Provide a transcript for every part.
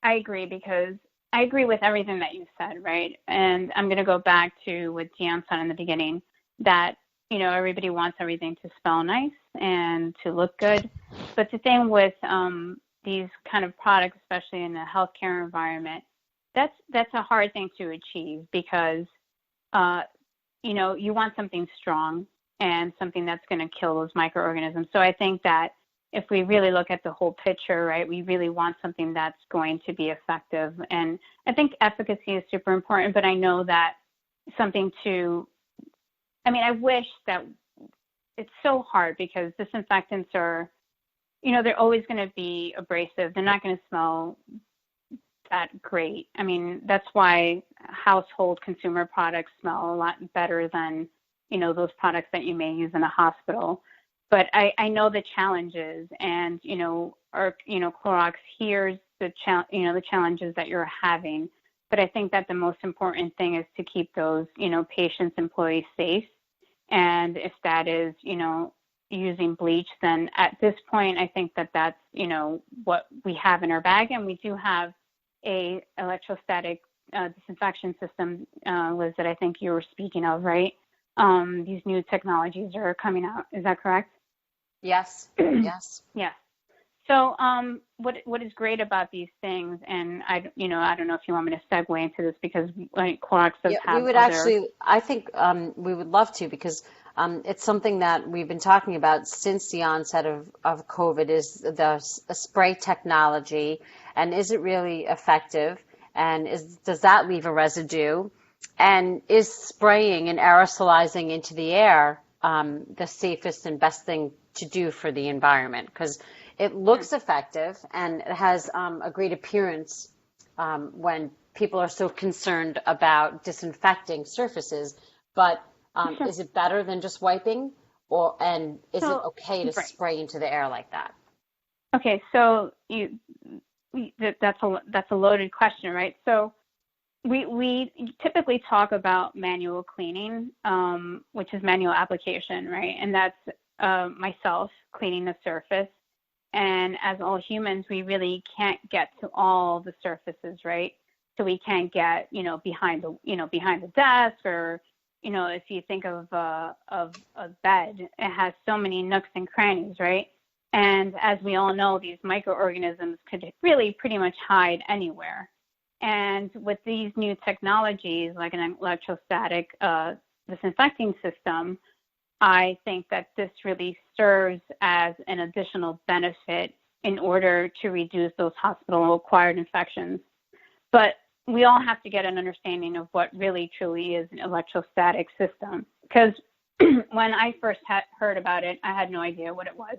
I agree because I agree with everything that you said, right? And I'm going to go back to what Gian said in the beginning, that, everybody wants everything to smell nice and to look good. But the thing with these kind of products, especially in the healthcare environment, that's a hard thing to achieve because, you want something strong and something that's going to kill those microorganisms. So I think that if we really look at the whole picture, right, we really want something that's going to be effective. And I think efficacy is super important, but I know that I wish that it's so hard because disinfectants are, they're always going to be abrasive. They're not going to smell that great. I mean, that's why household consumer products smell a lot better than, those products that you may use in a hospital. But I know the challenges, and Clorox hears the challenges that you're having. But I think that the most important thing is to keep those patients, employees safe. And if that is using bleach, then at this point I think that that's what we have in our bag, and we do have a electrostatic disinfection system, Liz, that I think you were speaking of, right? These new technologies are coming out. Is that correct? Yes. Yes. Yes. So what is great about these things, and I don't know if you want me to segue into this because Clorox does have we would I think we would love to, because it's something that we've been talking about since the onset of COVID, is the spray technology, and is it really effective, and does that leave a residue, and is spraying and aerosolizing into the air the safest and best thing to do for the environment? Because it looks effective and it has a great appearance when people are so concerned about disinfecting surfaces. But is it better than just wiping, and is it okay to spray into the air like that? Okay, so that's a loaded question, right? So we typically talk about manual cleaning, which is manual application, right? And that's myself cleaning the surface. And as all humans, we really can't get to all the surfaces, right? So we can't get, behind the desk, or, if you think of a bed, it has so many nooks and crannies, right? And as we all know, these microorganisms could really pretty much hide anywhere. And with these new technologies, like an electrostatic disinfecting system, I think that this really serves as an additional benefit in order to reduce those hospital-acquired infections. But we all have to get an understanding of what really truly is an electrostatic system. Because when I first heard about it, I had no idea what it was.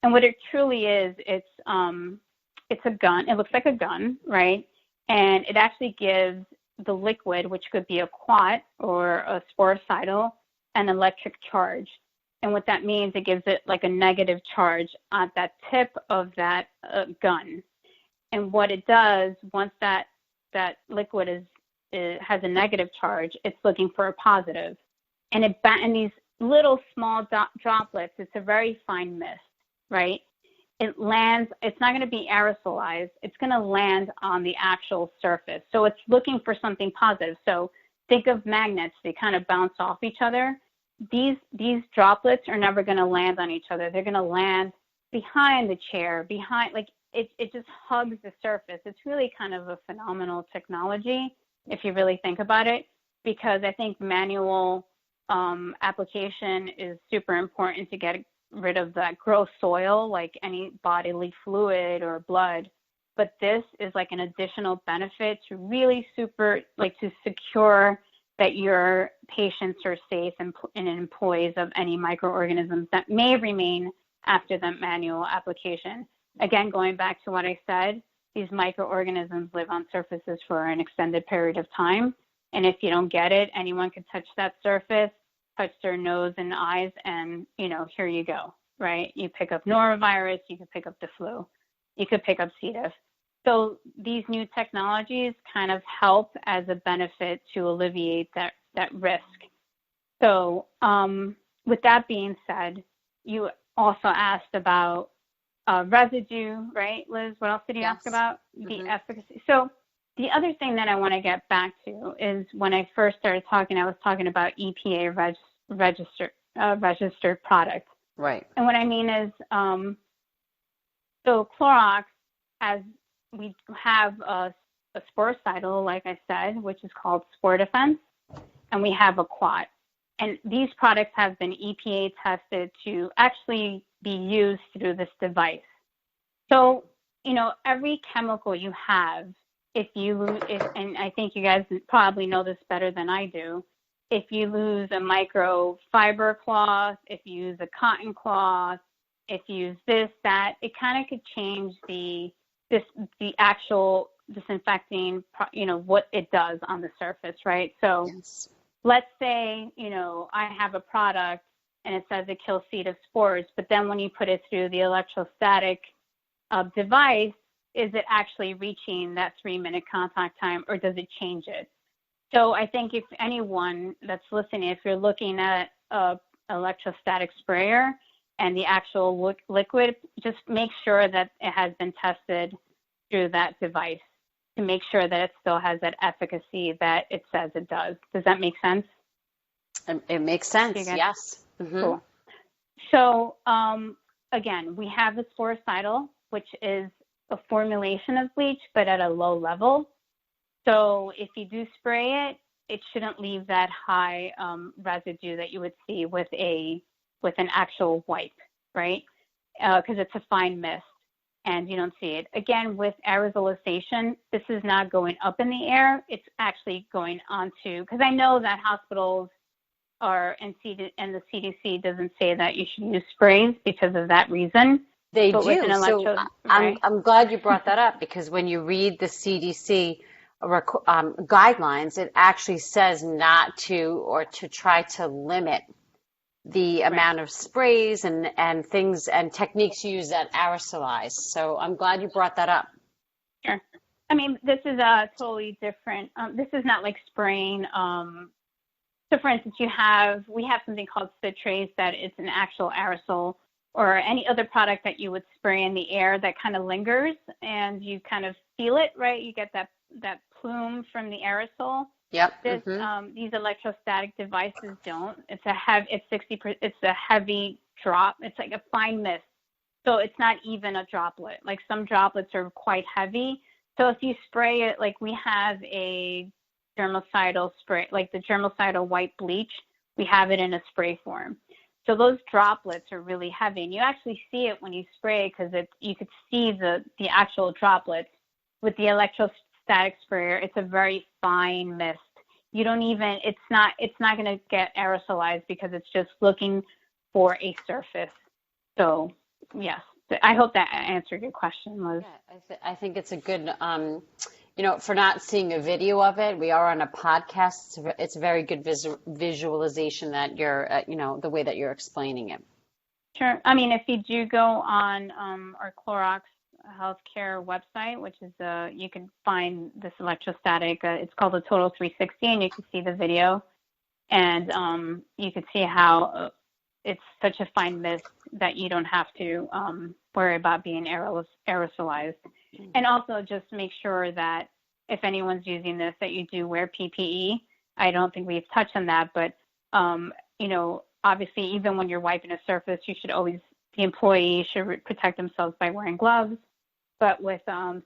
And what it truly is, it's a gun. It looks like a gun, right? And it actually gives the liquid, which could be a quat or a sporicidal, an electric charge. And what that means, it gives it like a negative charge at that tip of that gun. And what it does, once that liquid has a negative charge, it's looking for a positive. And in these little small droplets, it's a very fine mist, right? It lands, it's not going to be aerosolized, it's going to land on the actual surface. So it's looking for something positive. So think of magnets, they kind of bounce off each other. These droplets are never going to land on each other. They're going to land behind the chair, it just hugs the surface. It's really kind of a phenomenal technology if you really think about it, because I think manual application is super important to get rid of that gross soil, like any bodily fluid or blood. But this is like an additional benefit to really to secure that your patients are safe and employees of any microorganisms that may remain after the manual application. Again, going back to what I said, these microorganisms live on surfaces for an extended period of time. And if you don't get it, anyone can touch that surface, touch their nose and eyes, and, here you go, right? You pick up norovirus, you could pick up the flu, you could pick up C. diff. So these new technologies kind of help as a benefit to alleviate that risk. So with that being said, you also asked about residue, right, Liz? What else did you ask about? The efficacy. So the other thing that I want to get back to is when I first started talking, I was talking about EPA registered product. Right. And what I mean is, so Clorox, we have a sporicidal, like I said, which is called Spore Defense, and we have a quat. And these products have been EPA tested to actually be used through this device. So, every chemical you have, and I think you guys probably know this better than I do, if you lose a microfiber cloth, if you use a cotton cloth, if you use this, that, it kind of could change the actual disinfecting, what it does on the surface, right? So let's say, I have a product and it says it kills C. diff spores, but then when you put it through the electrostatic device, is it actually reaching that 3-minute contact time, or does it change it? So I think if anyone that's listening, if you're looking at a electrostatic sprayer and the actual liquid, just make sure that it has been tested through that device to make sure that it still has that efficacy that it says it does. Does that make sense? It makes sense, yes. Mm-hmm. Cool. So again, we have the sporicidal, which is a formulation of bleach, but at a low level. So if you do spray it, it shouldn't leave that high residue that you would see with an actual wipe, right? Because it's a fine mist and you don't see it. Again, with aerosolization, this is not going up in the air. It's actually going onto, because I know that hospitals and the CDC doesn't say that you should use sprays because of that reason. They do. So I'm glad you brought that up, because when you read the CDC guidelines, it actually says not to, or to try to limit the amount of sprays and things and techniques used that aerosolize. So I'm glad you brought that up. Sure. I mean, this is a totally different, this is not like spraying. So for instance, we have something called Citrace that is an actual aerosol, or any other product that you would spray in the air that kind of lingers and you kind of feel it, right? You get that plume from the aerosol. Yep. These electrostatic devices don't. It's a heavy drop. It's like a fine mist. So it's not even a droplet. Like some droplets are quite heavy. So if you spray it, like we have a germicidal spray, like the germicidal white bleach, we have it in a spray form. So those droplets are really heavy, and you actually see it when you spray, because you could see the actual droplets. With the electrostatic sprayer, it's a very fine mist. You don't even, it's not going to get aerosolized because it's just looking for a surface. So yes, I hope that answered your question, Liz. Yeah, I think it's a good, for not seeing a video of it, we are on a podcast. It's a very good visualization that you're, the way that you're explaining it. Sure. I mean, if you do go on our Clorox Healthcare website, which is you can find this electrostatic. It's called the Total 360, and you can see the video, and you can see how it's such a fine mist that you don't have to worry about being aerosolized. And also just make sure that if anyone's using this, that you do wear PPE. I don't think we've touched on that, but obviously, even when you're wiping a surface, the employee should protect themselves by wearing gloves. But with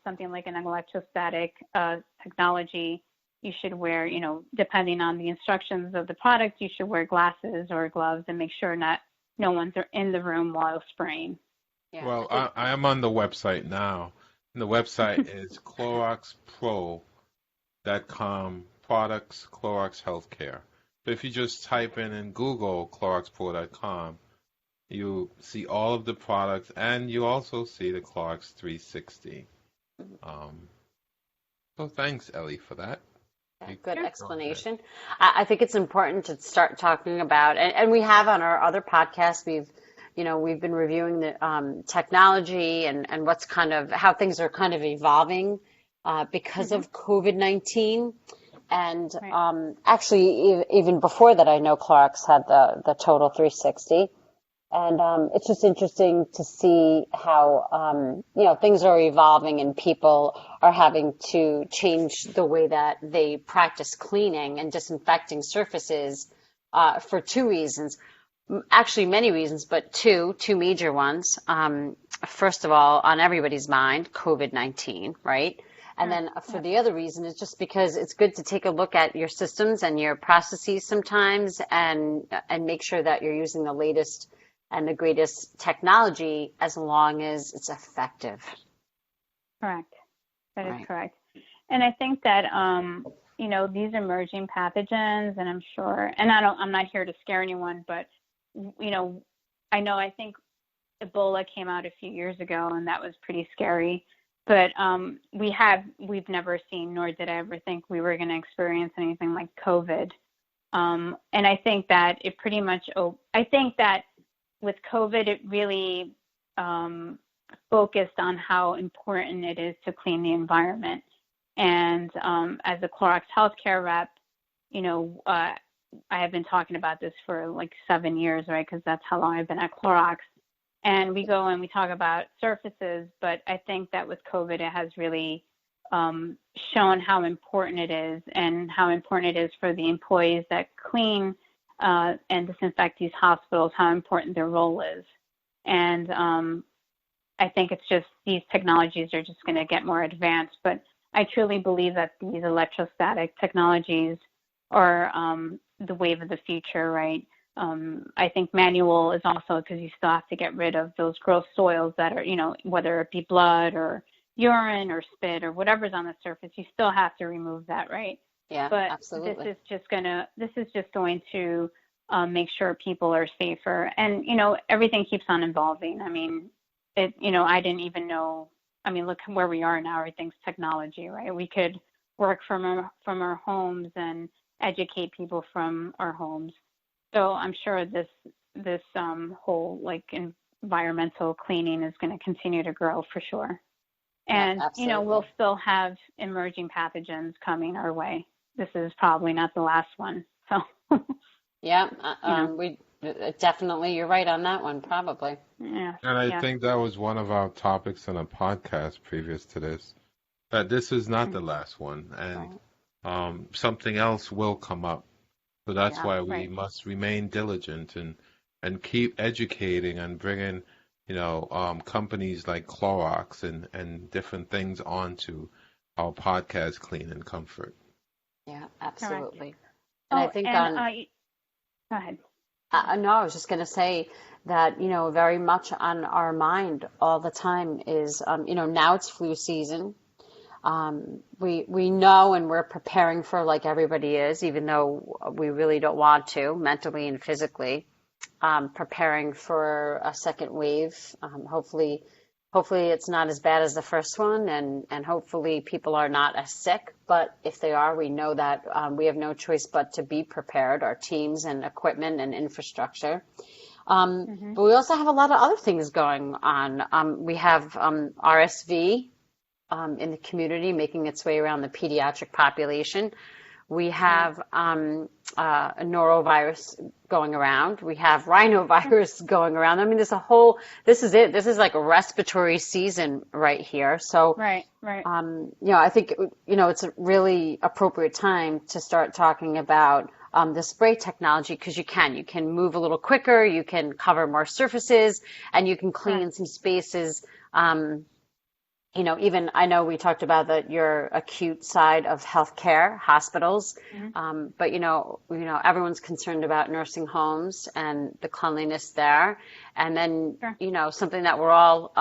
something like an electrostatic technology, you should wear, depending on the instructions of the product, you should wear glasses or gloves and make sure no one's in the room while spraying. Yeah. Well, I am on the website now. And the website is CloroxPro.com, products, Clorox Healthcare. So if you just type in Google CloroxPro.com, you see all of the products, and you also see the Clorox 360. So thanks, Ellie, for that. Good explanation. I think it's important to start talking about, and we have on our other podcasts, we've been reviewing the technology and how things are kind of evolving because of COVID-19. And actually, even before that, I know Clorox had the Total 360. And it's just interesting to see how, things are evolving and people are having to change the way that they practice cleaning and disinfecting surfaces for two reasons. Actually, many reasons, but two major ones. First of all, on everybody's mind, COVID-19, right? And then for the other reason is just because it's good to take a look at your systems and your processes sometimes and make sure that you're using the latest and the greatest technology as long as it's effective. Correct. That is correct. And I think that, these emerging pathogens, and I'm sure, and I'm not here to scare anyone, but, I think Ebola came out a few years ago and that was pretty scary. But we've never seen, nor did I ever think we were going to experience anything like COVID. And I think that it pretty much, I think that with COVID, it really focused on how important it is to clean the environment. And as a Clorox healthcare rep, I have been talking about this for like 7 years, right? Because that's how long I've been at Clorox. And we go and we talk about surfaces, but I think that with COVID, it has really shown how important it is and how important it is for the employees that clean and disinfect these hospitals, how important their role is. And I think it's just these technologies are just going to get more advanced. But I truly believe that these electrostatic technologies are the wave of the future, right? I think manual is also because you still have to get rid of those gross soils that are, whether it be blood or urine or spit or whatever's on the surface, you still have to remove that, right? Yeah, but absolutely. This is just going to make sure people are safer. And, everything keeps on evolving. I mean, I didn't even know, look where we are now, everything's technology, right? We could work from our homes and educate people from our homes. So I'm sure this whole environmental cleaning is going to continue to grow for sure. And, we'll still have emerging pathogens coming our way. This is probably not the last one. So, yeah, we definitely, you're right on that one, probably. Yeah. And I think that was one of our topics in a podcast previous to this, that this is not the last one. And something else will come up. So that's why we must remain diligent and keep educating and bringing, companies like Clorox and different things onto our podcast, Clean and Comfort. Yeah, absolutely. Correct. And I think go ahead. No, I was just going to say that, very much on our mind all the time is, now it's flu season. We know and we're preparing for, like everybody is, even though we really don't want to, mentally and physically, preparing for a second wave. Hopefully it's not as bad as the first one, and hopefully people are not as sick. But if they are, we know that we have no choice but to be prepared, our teams and equipment and infrastructure. But we also have a lot of other things going on. We have RSV in the community making its way around the pediatric population. We have a norovirus going around. We have rhinovirus going around. This is it. This is like a respiratory season right here. So, right. I think, it's a really appropriate time to start talking about the spray technology, because you can move a little quicker, you can cover more surfaces, and you can clean some spaces. Even I know we talked about your acute side of healthcare, hospitals, but everyone's concerned about nursing homes and the cleanliness there, and then something that we're all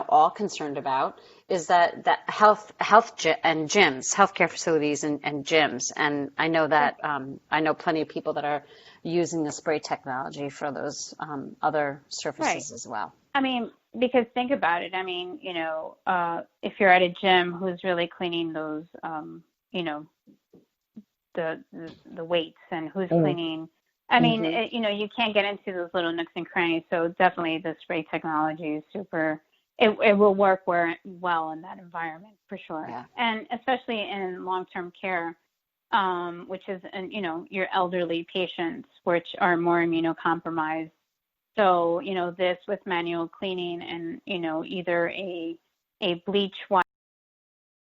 all concerned about is that health and gyms, healthcare facilities and gyms, and I know that I know plenty of people that are using the spray technology for those other surfaces as well. Because think about it. If you're at a gym, who's really cleaning those, the weights, and who's cleaning? You can't get into those little nooks and crannies. So definitely, the spray technology is super. It will work well in that environment for sure, and especially in long-term care, which is, your elderly patients, which are more immunocompromised. So, this with manual cleaning and, either a bleach wipe